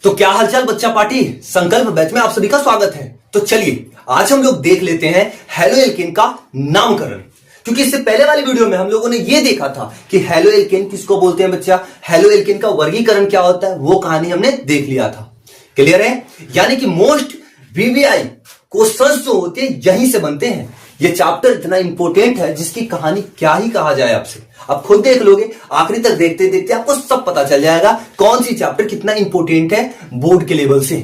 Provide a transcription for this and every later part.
तो क्या हालचाल बच्चा पार्टी, संकल्प बैच में आप सभी का स्वागत है। तो चलिए आज हम लोग देख लेते हैं हेलो एल्केन का नामकरण। क्योंकि इससे पहले वाली वीडियो में हम लोगों ने ये देखा था कि हेलो एल्केन किसको बोलते हैं बच्चा, हेलो एल्केन का वर्गीकरण क्या होता है, वो कहानी हमने देख लिया था। क्लियर है? यानी कि मोस्ट वीवीआई क्वेश्चंस जो होते हैं यहीं से बनते हैं। ये चैप्टर इतना इंपॉर्टेंट है जिसकी कहानी क्या ही कहा जाए आपसे। आप खुद देख लोगे, आखिरी तक देखते देखते आपको सब पता चल जाएगा कौन सी चैप्टर कितना इंपॉर्टेंट है बोर्ड के लेवल से।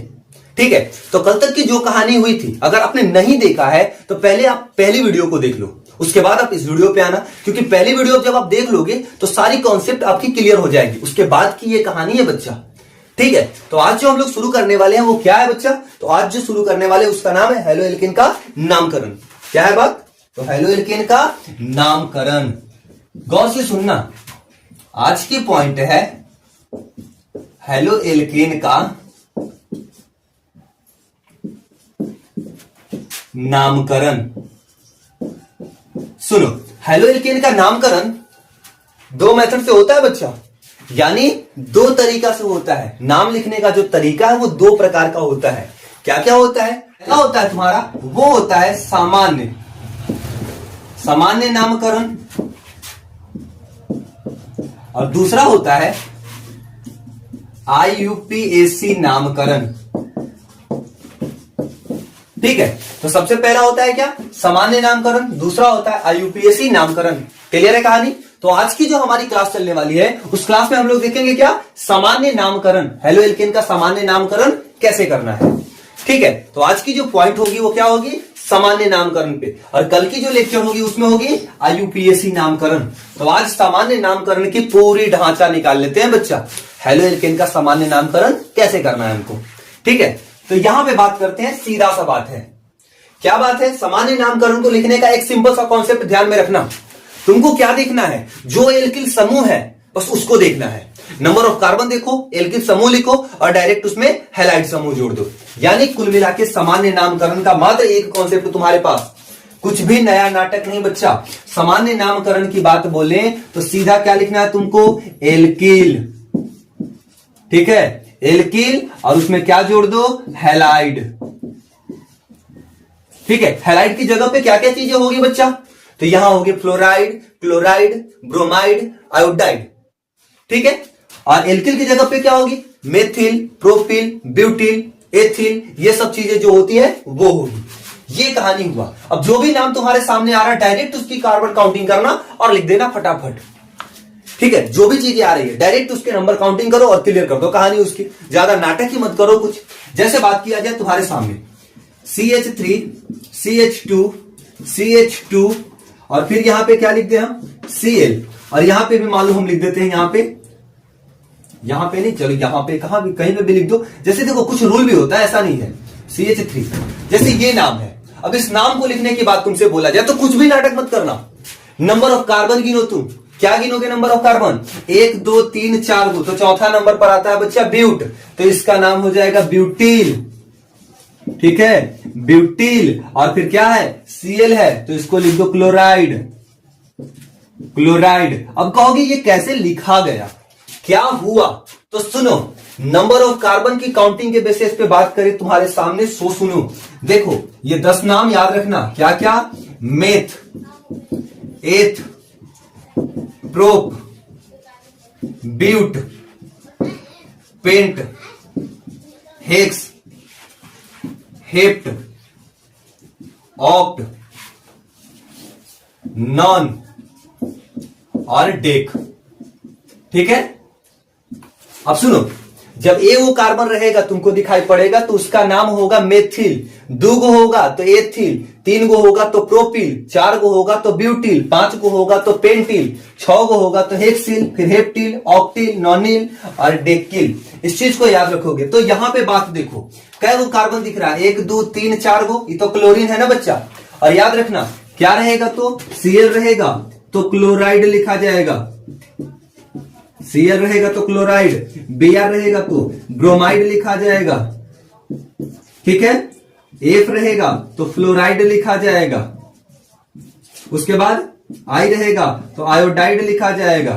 ठीक है, तो कल तक की जो कहानी हुई थी अगर आपने नहीं देखा है तो पहले आप पहली वीडियो को देख लो, उसके बाद आप इस वीडियो पे आना। क्योंकि पहली वीडियो जब आप देख लोगे तो सारी कॉन्सेप्ट आपकी क्लियर हो जाएगी, उसके बाद की ये कहानी है बच्चा। ठीक है, तो आज जो हम लोग शुरू करने वाले हैं वो क्या है बच्चा, तो आज जो शुरू करने वाले हैं उसका नाम है हेलो एल्केन का नामकरण। क्या है बात, तो हेलो एल्केन का नामकरण। गौर से सुनना, आज की पॉइंट है हेलो एल्केन का नामकरण। सुनो, हेलो एल्केन का नामकरण दो मेथड से होता है बच्चा, यानी दो तरीका से होता है। नाम लिखने का जो तरीका है वो दो प्रकार का होता है। क्या क्या होता है? पहला होता है तुम्हारा, वो होता है सामान्य नामकरण, और दूसरा होता है IUPAC नामकरण। ठीक है, तो सबसे पहला होता है क्या, सामान्य नामकरण, दूसरा होता है IUPAC नामकरण। क्लियर है कहानी? तो आज की जो हमारी क्लास चलने वाली है उस क्लास में हम लोग देखेंगे क्या, सामान्य नामकरण, हेलो एल्केन का सामान्य नामकरण कैसे करना है। ठीक है, तो आज की जो पॉइंट होगी वो क्या होगी, सामान्य नामकरण पे, और कल की जो लेक्चर होगी उसमें होगी IUPAC नामकरण। तो आज सामान्य नामकरण की पूरी ढांचा निकाल लेते हैं बच्चा, हेलो एल्केन का सामान्य नामकरण कैसे करना है हमको। ठीक है, तो यहां पे बात करते हैं, सीधा सा बात है। क्या बात है, सामान्य नामकरण को लिखने का एक सिंपल सा कॉन्सेप्ट ध्यान में रखना। तुमको क्या देखना है, जो एल्किल समूह है बस उसको देखना है। नंबर ऑफ कार्बन देखो, एल्किल समूह लिखो और डायरेक्ट उसमें हैलाइड समूह जोड़ दो। यानी कुल मिला के सामान्य नामकरण का मात्र एक कॉन्सेप्ट तुम्हारे पास, कुछ भी नया नाटक नहीं बच्चा। सामान्य नामकरण की बात बोले तो सीधा क्या लिखना है तुमको, एल्किल। ठीक है, एल्किल, और उसमें क्या जोड़ दो, हैलाइड। ठीक है, हैलाइड की जगह पे क्या क्या चीजें होगी बच्चा, तो यहां होगी फ्लोराइड, क्लोराइड, ब्रोमाइड, आयोडाइड। ठीक है, और एल्किल की जगह पे क्या होगी, मेथिल, प्रोपिल, ब्यूटिल, एथिल, ये सब चीजें जो होती है वो होगी। ये कहानी हुआ। अब जो भी नाम तुम्हारे सामने आ रहा है डायरेक्ट उसकी कार्बन काउंटिंग करना और लिख देना फटाफट। ठीक है, जो भी चीजें आ रही है डायरेक्ट उसके नंबर काउंटिंग करो और क्लियर कर दो कहानी उसकी, ज्यादा नाटक ही मत करो कुछ। जैसे बात किया जाए तुम्हारे सामने CH3, CH2, CH2, और फिर यहां पे क्या लिखते हैं हम, Cl, और यहां पे भी मान लो हम लिख देते हैं यहां पे नहीं, चलो यहां पे कहां भी कहीं पे भी लिख दो। जैसे देखो कुछ रूल भी होता है, ऐसा नहीं है। CH3 जैसे ये नाम है, अब इस नाम को लिखने की बात तुमसे बोला जाए तो कुछ भी नाटक मत करना। नंबर ऑफ कार्बन गिनो तुम, क्या गिनोगे नंबर ऑफ कार्बन, 1 2 3 4 गो, तो चौथा नंबर पर आता है बच्चा ब्यूट, तो इसका नाम हो जाएगा ब्यूटील। ठीक है, ब्यूटील, और फिर क्या है, Cl है तो इसको लिख दो क्लोराइड। अब कहोगे ये कैसे लिखा गया, क्या हुआ, तो सुनो, नंबर ऑफ कार्बन की काउंटिंग के बेसिस पे बात करें तुम्हारे सामने, सो सुनो। देखो ये 10 नाम याद रखना, क्या क्या, meth, eth, prop, but, pent, hex, hept, oct, non और डेक। ठीक है, अब सुनो, जब वो कार्बन रहेगा तुमको दिखाई पड़ेगा तो उसका नाम होगा मेथिल, 2 गो होगा तो एथिल, 3 गो होगा तो प्रोपिल, 4 गो होगा तो ब्यूटिल, 5 गो होगा तो पेंटिल, 6 गो होगा तो हेक्सिल, फिर हेप्टिल, ऑक्टिल, नॉनिल और डेकिल। इस चीज को याद रखोगे। तो यहां पे बात देखो, कै गो कार्बन दिख रहा है, 1 2 3 4 गो, ये तो क्लोरीन है ना बच्चा। और याद रखना क्या रहेगा, तो Cl रहेगा तो क्लोराइड लिखा जाएगा, Cl रहेगा तो क्लोराइड, Br रहेगा तो ब्रोमाइड लिखा जाएगा। ठीक है, F रहेगा तो फ्लोराइड लिखा जाएगा। उसके बाद I रहेगा तो आयोडाइड लिखा जाएगा।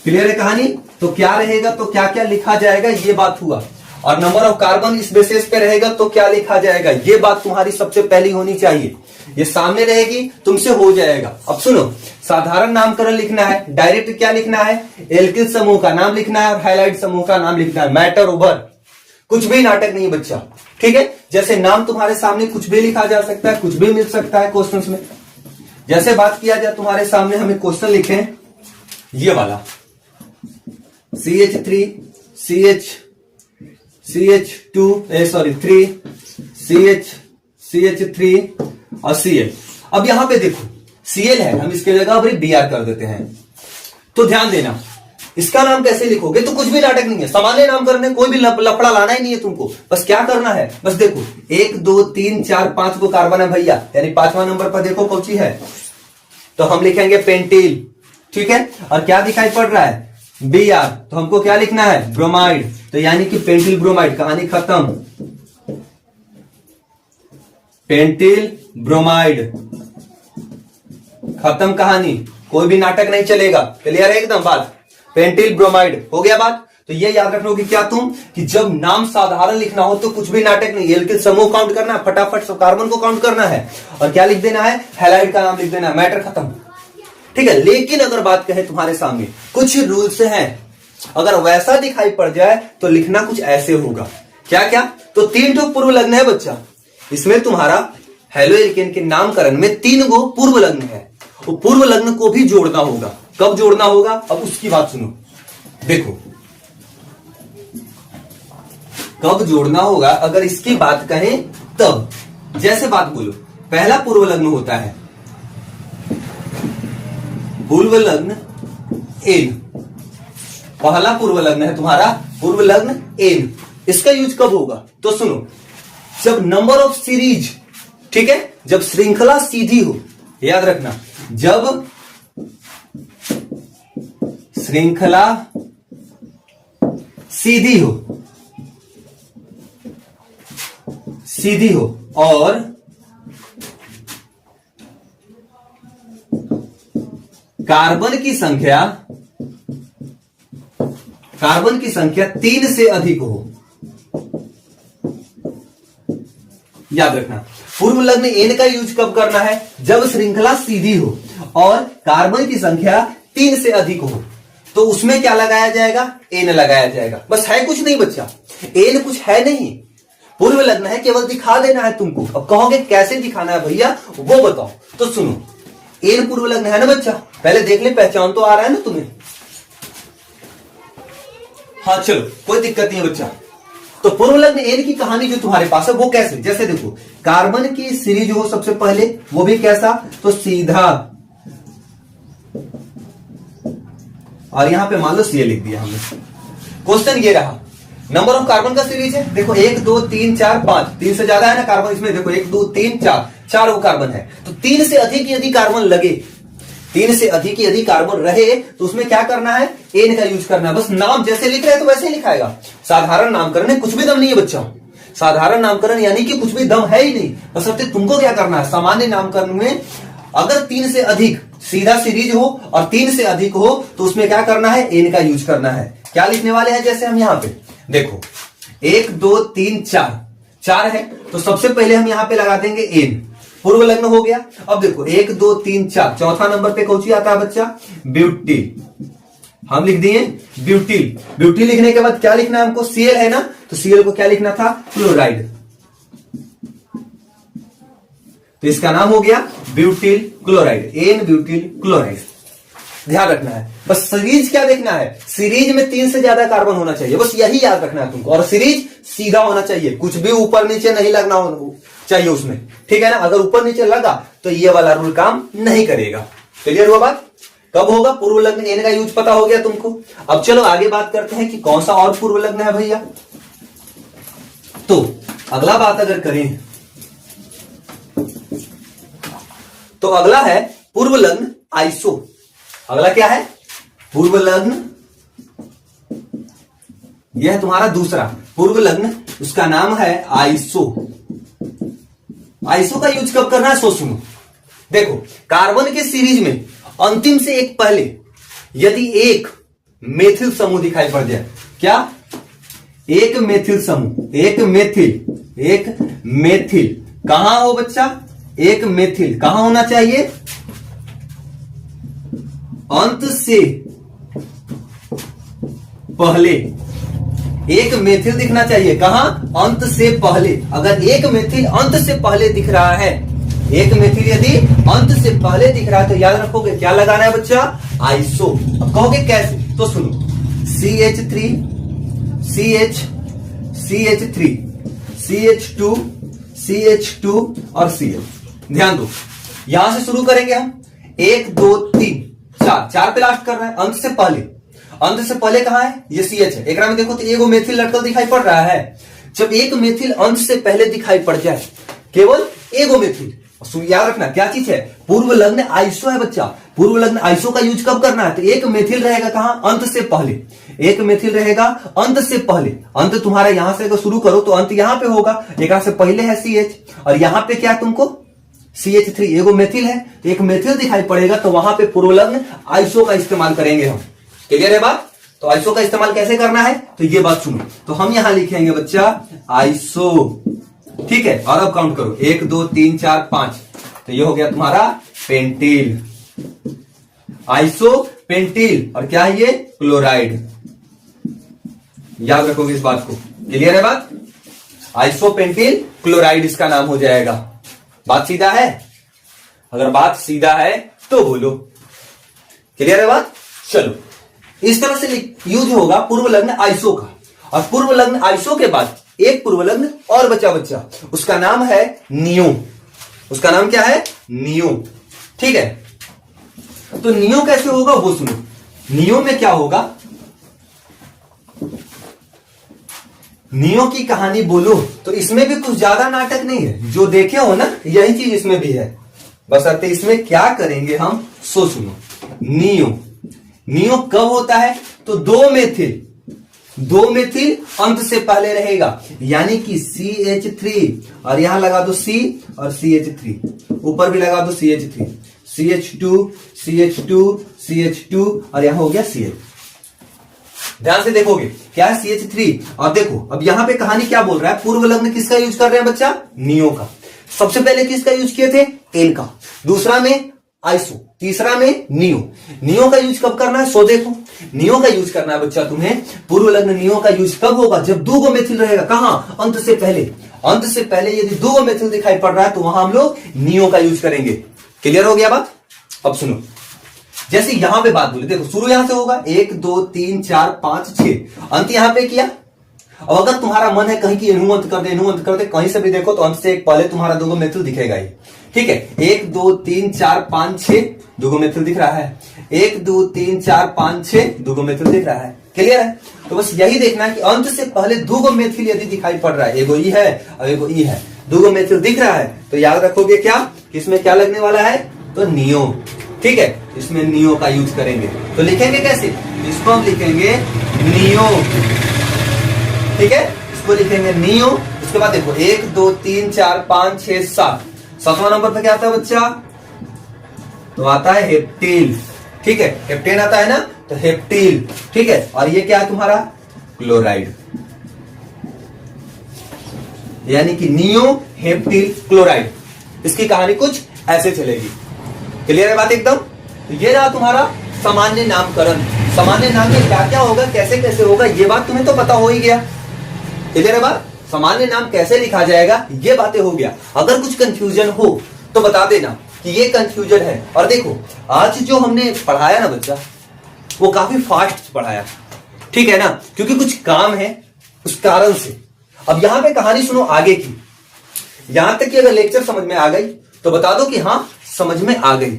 क्लियर है कहानी? तो क्या रहेगा, तो क्या क्या लिखा जाएगा, ये बात हुआ। और नंबर ऑफ कार्बन इस बेसिस पे रहेगा तो क्या लिखा जाएगा, ये बात तुम्हारी सबसे पहली होनी चाहिए। ये सामने रहेगी, तुमसे हो जाएगा। अब सुनो, साधारण नामकरण लिखना है, डायरेक्ट क्या लिखना है, एल्किल समूह का नाम लिखना है और हाइलाइट समूह का नाम लिखना है। मैटर ओवर, कुछ भी नाटक नहीं बच्चा, ठीक है। जैसे नाम तुम्हारे सामने कुछ भी लिखा जा सकता है, कुछ भी मिल सकता है क्वेश्चंस में। जैसे बात किया जाए तुम्हारे सामने हमें क्वेश्चन लिखे ये वाला CH3 CH2 3 CH3 और Cl। अब यहां पे देखो Cl है, हम इसके जगह Br कर देते हैं। तो ध्यान देना, इसका नाम कैसे लिखोगे, तो कुछ भी नाटक नहीं है, सामान्य नामकरण है, कोई भी लफड़ा लाना ही नहीं है तुमको। बस क्या करना है, बस देखो 1 2 3 4 5 को कार्बन है भैया, यानी 5वां नंबर पर देखो कौन सी है, तो हम लिखेंगे पेंटिल, ठीक है। और क्या दिखाई पड़ रहा है, Br, तो हमको क्या लिखना है, ब्रोमाइड, तो यानी कि पेंटिल ब्रोमाइड, कहानी खत्म। पेंटिल ब्रोमाइड खत्म कहानी, कोई भी नाटक नहीं चलेगा। क्लियर है एकदम बात, पेंटिल ब्रोमाइड हो गया बात। तो ये याद रखोगे क्या तुम, कि जब नाम साधारण लिखना हो तो कुछ भी नाटक नहीं, एल्किल समूह काउंट करना है, फटाफट सब कार्बन को काउंट करना है और क्या लिख देना है, हैलाइड का नाम लिख देना है, मैटर खत्म, ठीक है। लेकिन अगर बात कहे तुम्हारे सामने कुछ रूल्स हैं, अगर वैसा दिखाई पड़ जाए तो लिखना कुछ ऐसे होगा, क्या क्या, तो 3 ठो पूर्व लग्न है बच्चा, इसमें तुम्हारा हेलोएल्केन के नामकरण में 3 गो पूर्व लग्न है, वो पूर्व लग्न को भी जोड़ना होगा। कब जोड़ना होगा, अब उसकी बात सुनो, देखो कब जोड़ना होगा, अगर इसकी बात कहें तब, जैसे बात बोलो, पहला पूर्व लग्न होता है पूर्व लग्न एन, पहला पूर्व लग्न है तुम्हारा पूर्व लग्न एन। इसका यूज कब होगा, तो सुनो, जब नंबर ऑफ सीरीज, ठीक है, जब श्रृंखला सीधी हो, याद रखना, जब श्रृंखला सीधी हो और कार्बन की संख्या 3 से अधिक हो। याद रखना, पूर्व लग्न एन का यूज कब करना है, जब श्रृंखला सीधी हो और कार्बन की संख्या 3 से अधिक हो, तो उसमें क्या लगाया जाएगा, एन लगाया जाएगा। बस है कुछ नहीं बच्चा, एन कुछ है नहीं, पूर्व लग्न है, केवल दिखा देना है तुमको। अब कहोगे कैसे दिखाना है भैया, वो बताओ। तो सुनो, एन पूर्व लग्न है ना बच्चा, पहले देख ले, पहचान तो आ रहा है ना तुम्हें। हाँ चलो, कोई दिक्कत नहीं है बच्चा। तो पूर्व लग्न एन की कहानी जो तुम्हारे पास है वो कैसे, जैसे देखो, कार्बन की सीरीज हो सबसे पहले, वो भी कैसा, तो सीधा, और यहां पे मान लो सी लिख दिया हमने। क्वेश्चन ये रहा, नंबर ऑफ कार्बन का सीरीज है, देखो 1 2 3 4 5, 3 से ज्यादा है ना कार्बन इसमें, देखो 1 2 3 4 वो कार्बन है, तो 3 से अधिक यदि कार्बन लगे, 3 से अधिक यदि कार्बन रहे, तो उसमें क्या करना है, एन का यूज करना है। बस नाम जैसे लिख रहे हैं तो वैसे ही लिखाएगा। साधारण नामकरण है, कुछ भी दम नहीं है बच्चा, साधारण नामकरण यानी कि कुछ भी दम है ही नहीं। बस अब तुमको क्या करना है, सामान्य नामकरण में अगर 3 से अधिक सीधा सीरीज हो और 3 से अधिक हो, तो उसमें क्या करना है, एन का यूज करना है। क्या लिखने वाले हैं, जैसे हम यहां पे देखो 1 2 3 4 है, तो सबसे पहले हम यहां पे लगा देंगे एन, पूर्व लग्न हो गया। अब देखो 1 2 3 4, चौथा नंबर पे कौन सी आता है बच्चा, ब्यूटिल, हम लिख दिए ब्यूटिल। ब्यूटिल लिखने के बाद क्या लिखना है हमको, Cl है ना, तो Cl को क्या लिखना था, क्लोराइड, तो इसका नाम हो गया butyl chloride, n butyl chloride. ध्यान रखना है, बस सीरीज क्या देखना है, सीरीज में 3 से ज्यादा कार्बन होना चाहिए, बस यही याद रखना है तुमको। और सीरीज सीधा होना चाहिए, कुछ भी ऊपर नीचे नहीं लगना चाहिए उसमें, ठीक है ना। अगर ऊपर नीचे लगा तो ये वाला रूल काम नहीं करेगा। क्लियर हुआ बात, कब होगा, पूर्व लग्न एन का यूज पता हो गया तुमको। अब चलो आगे बात करते हैं कि कौन सा और पूर्व लग्न है भैया। तो अगला बात अगर करें तो अगला है पूर्व लग्न आइसो। अगला क्या है, पूर्व लग्न, यह है तुम्हारा दूसरा पूर्व लग्न, उसका नाम है आइसो। आइसो का यूज कब करना है, सो सुनो, देखो कार्बन के सीरीज में अंतिम से एक पहले यदि एक मेथिल समूह दिखाई पड़ जाए। क्या? एक मेथिल समूह, एक मेथिल कहां हो बच्चा? एक मेथिल कहां होना चाहिए? अंत से पहले। एक मेथिल दिखना चाहिए कहां? अंत से पहले। अगर एक मेथिल अंत से पहले दिख रहा है, एक मेथिल यदि अंत से पहले दिख रहा है तो याद रखोगे क्या लगाना है बच्चा? आइसो। अब कहोगे कैसे? तो सुनो, CH3 CH3 CH2 CH2 और CH। ध्यान दो, यहां से शुरू करेंगे हम। 1 2 3 4, 4 पे लास्ट कर रहा है अंत से पहले। अंत से पहले कहां है? ये CH है। एक में देखो तो एगो मेथिल लटकल दिखाई पड़ रहा है। जब एक मेथिल अंत से पहले दिखाई पड़ जाए, केवल एगो मेथिल, याद रखना क्या चीज है? पूर्व लग्न आइसो है बच्चा। पूर्व लग्न आइसो का यूज कब करना है? तो एक मेथिल रहेगा कहां? अंत से पहले। एक मेथिल रहेगा अंत से पहले। अंत तुम्हारा यहां से अगर शुरू करो तो अंत यहां पे होगा। एक से पहले है CH और यहां पे क्या तुमको? CH3 एगो मेथिल है, तो एक मेथिल दिखाई पड़ेगा तो वहां पे पूर्व लग्न आइसो का इस्तेमाल करेंगे हम। क्लियर है बात? तो आइसो का इस्तेमाल कैसे करना है तो ये बात सुनो। तो हम यहां लिखेंगे बच्चा आइसो, ठीक है। और अब काउंट करो, 1 2 3 4 5, तो ये हो गया तुम्हारा पेंटिल। Iso pentyl. और क्या है ये? क्लोराइड। याद रखोगे इस बात को। क्लियर है बात? आइसो पेंटिल क्लोराइड इसका नाम हो जाएगा। बात सीधा है? अगर बात सीधा है तो बोलो। क्लियर है बात? चलो, इस तरह से यूज होगा पूर्व लग्न आइसो का। और पूर्व लग्न आइसो के बाद एक पूर्व लग्न और बच्चा, उसका नाम है नियो। उसका नाम क्या है? नियो। ठीक है, तो नियो कैसे होगा वो सुनो। नियो में क्या होगा? नियो की कहानी बोलो तो इसमें भी कुछ ज्यादा नाटक नहीं है। जो देखे हो ना यही चीज इसमें भी है, बस अरे इसमें क्या करेंगे हम सो सुनो। नियो कब होता है? तो दो मेथिल अंत से पहले रहेगा, यानी कि CH3 और यहां लगा दो C और CH3, ऊपर भी लगा दो CH3, CH2 और यहां हो गया CH। ध्यान से देखोगे क्या है? CH3। और देखो अब यहां पे कहानी क्या बोल रहा है? पूर्व लग्न किसका यूज कर रहे हैं बच्चा? नियो का। सबसे पहले किसका यूज किए थे? एल का। दूसरा में आइसो, तीसरा में नियो का यूज कब करना है? सो देखो, नियो का यूज करना है बच्चा तुम्हें। पूर्व लग्न नियो का यूज कब होगा? जब दो गो मेथिल रहेगा कहां? अंत से पहले। अंत से पहले यदि दो गो मेथिल दिखाई पड़ रहा है तो वहां हम लोग नियो का यूज करेंगे। क्लियर हो गया बात? अब सुनो, जैसे यहां पे बात बोली, देखो शुरू यहां से होगा 1 2 3 4 5 6, अंत यहां पे किया। अब अगर तुम्हारा मन है कहीं की एनु अंत कर दे, कहीं से भी देखो तो अंत से एक पहले तुम्हारा दो गो मेथिल दिखेगा ही। ठीक है, 1 2 3 4 5 6 दो गो मेथिल दिख रहा है। 1 2 3 4 5 6 दो गो मेथिल दिख रहा है। क्लियर है? तो बस यही देखना है कि अंत से पहले दो गो मेथिल यदि दिखाई पड़ रहा है, एगो ई है और एगो ई है, दो गो मेथिल दिख रहा है, तो याद रखोगे क्या? इसमें क्या लगने वाला है? तो नियो। ठीक है, इसमें नियो का यूज करेंगे। तो लिखेंगे कैसे? इसको हम लिखेंगे नियो। ठीक है, इसको लिखेंगे नियो। उसके बाद देखो 1 2 3 4 5 6 7, 7वां नंबर पे क्या आता है बच्चा? तो आता है हेप्टिल। ठीक है, हेप्टेन आता है ना, तो हेप्टिल। ठीक है, और ये क्या है तुम्हारा? क्लोराइड। यानी कि नियो हेप्टिल क्लोराइड। इसकी कहानी कुछ ऐसे चलेगी। क्लियर है बात एकदम? तो ये रहा तुम्हारा सामान्य नामकरण। सामान्य नाम में क्या क्या होगा, कैसे कैसे होगा, ये बात तुम्हें तो पता हो ही गया। क्लियर है बात? सामान्य नाम कैसे लिखा जाएगा ये बातें हो गया। अगर कुछ कंफ्यूजन हो तो बता देना कि ये कंफ्यूजन है। और देखो आज जो हमने पढ़ाया ना बच्चा, वो काफी फास्ट पढ़ाया। ठीक है ना, क्योंकि कुछ काम है उस कारण से। अब यहां पे कहानी सुनो आगे की। यहां तक कि अगर लेक्चर समझ में आ गई तो बता दो कि हाँ समझ में आ गई।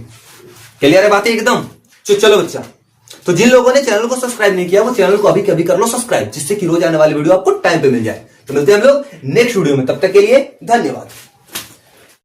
क्लियर है बातें एकदम? चलो बच्चा, तो जिन लोगों ने चैनल को सब्सक्राइब नहीं किया वो चैनल को अभी कभी कर लो सब्सक्राइब, जिससे कि रोज आने वाली वीडियो आपको टाइम पे मिल जाए। तो मिलते हैं हम लोग नेक्स्ट वीडियो में, तब तक के लिए धन्यवाद।